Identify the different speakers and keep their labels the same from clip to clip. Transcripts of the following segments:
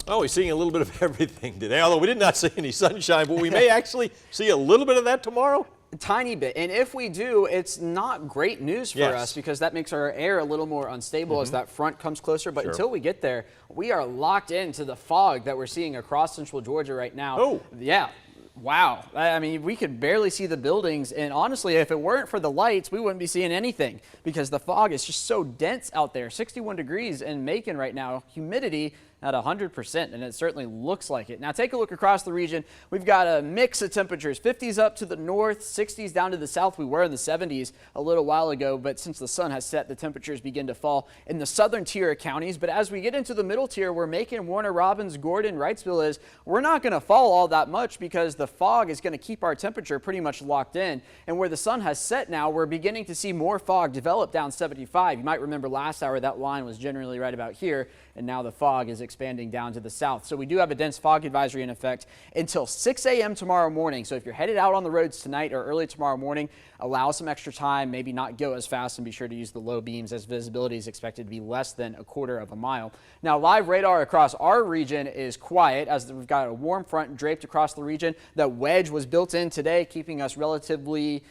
Speaker 1: Oh, we're seeing a little bit of everything today, although we did not see any sunshine, but we may actually see a little bit of that tomorrow.
Speaker 2: A tiny bit, and if we do, it's not great news for us because that makes our air a little more unstable as that front comes closer. But until we get there, we are locked into the fog that we're seeing across central Georgia right now.
Speaker 1: Oh,
Speaker 2: yeah. Wow. I mean, we could barely see the buildings, and honestly, if it weren't for the lights, we wouldn't be seeing anything because the fog is just so dense out there. 61 degrees in Macon right now, humidity at 100%, and it certainly looks like it. Now take a look across the region. We've got a mix of temperatures, 50s up to the north, 60s down to the south. We were in the 70s a little while ago, but since the sun has set, the temperatures begin to fall in the southern tier of counties. But as we get into the middle tier, where Macon, Warner, Robins, Gordon, Wrightsville is, we're not going to fall all that much because the fog is going to keep our temperature pretty much locked in. And where the sun has set now, we're beginning to see more fog develop down 75. You might remember last hour that line was generally right about here, and now the fog is expanding down to the south. So we do have a dense fog advisory in effect until 6 a.m. tomorrow morning. So if you're headed out on the roads tonight or early tomorrow morning, allow some extra time, maybe not go as fast, and be sure to use the low beams as visibility is expected to be less than a quarter of a mile. Now live radar across our region is quiet as we've got a warm front draped across the region. The wedge was built in today, keeping us relatively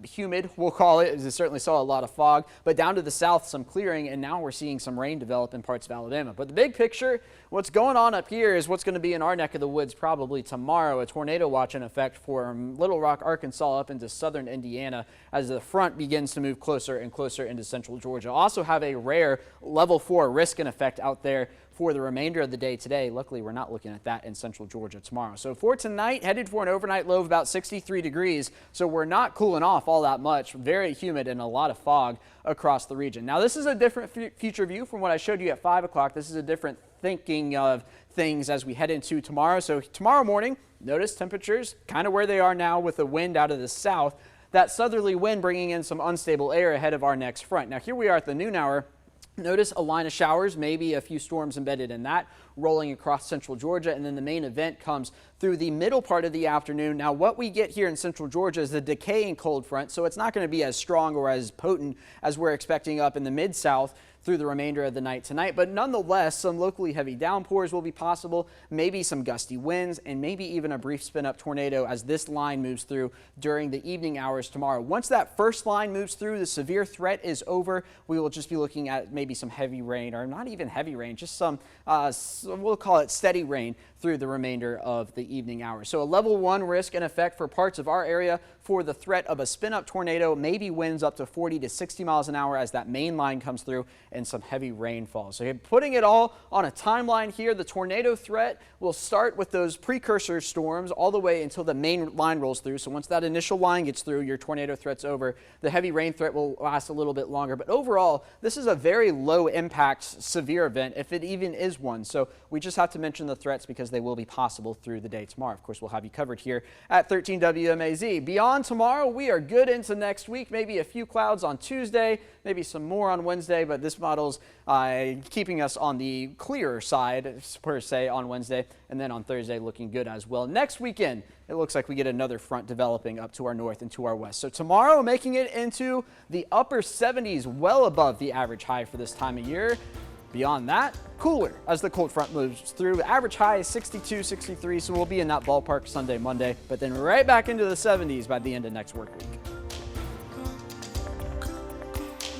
Speaker 2: humid, we'll call it. It certainly saw a lot of fog, but down to the south, some clearing, and now we're seeing some rain develop in parts of Alabama. But the big picture, what's going on up here is what's going to be in our neck of the woods probably tomorrow. A tornado watch in effect for Little Rock, Arkansas up into southern Indiana as the front begins to move closer and closer into central Georgia. Also have a rare level 4 risk in effect out there for the remainder of the day today. Luckily, we're not looking at that in central Georgia tomorrow. So for tonight, headed for an overnight low of about 63 degrees. So we're not cooling off all that much. Very humid and a lot of fog across the region. Now, this is a different future view from what I showed you at 5 o'clock. This is a different thinking of things as we head into tomorrow. So tomorrow morning, notice temperatures kind of where they are now with the wind out of the south. That southerly wind bringing in some unstable air ahead of our next front. Now, here we are at the noon hour. Notice a line of showers, maybe a few storms embedded in that, rolling across central Georgia, and then the main event comes through the middle part of the afternoon. Now, what we get here in central Georgia is a decaying cold front, so it's not going to be as strong or as potent as we're expecting up in the mid-south through the remainder of the night tonight. But nonetheless, some locally heavy downpours will be possible, maybe some gusty winds, and maybe even a brief spin-up tornado as this line moves through during the evening hours tomorrow. Once that first line moves through, the severe threat is over. We will just be looking at maybe some heavy rain, or not even heavy rain, just some, we'll call it steady rain through the remainder of the evening hours. So a level 1 risk in effect for parts of our area for the threat of a spin-up tornado, maybe winds up to 40 to 60 miles an hour as that main line comes through, and some heavy rainfall. So putting it all on a timeline here, the tornado threat will start with those precursor storms all the way until the main line rolls through. So once that initial line gets through, your tornado threat's over. The heavy rain threat will last a little bit longer, but overall, this is a very low impact severe event, if it even is one. So we just have to mention the threats because they will be possible through the day tomorrow. Of course, we'll have you covered here at 13 WMAZ. Beyond tomorrow, we are good into next week. Maybe a few clouds on Tuesday, maybe some more on Wednesday, but this model's keeping us on the clearer side, per se, on Wednesday, and then on Thursday looking good as well. Next weekend, it looks like we get another front developing up to our north and to our west. So tomorrow, making it into the upper 70s, well above the average high for this time of year. Beyond that, cooler as the cold front moves through. The average high is 62, 63, so we'll be in that ballpark Sunday, Monday, but then right back into the 70s by the end of next work week.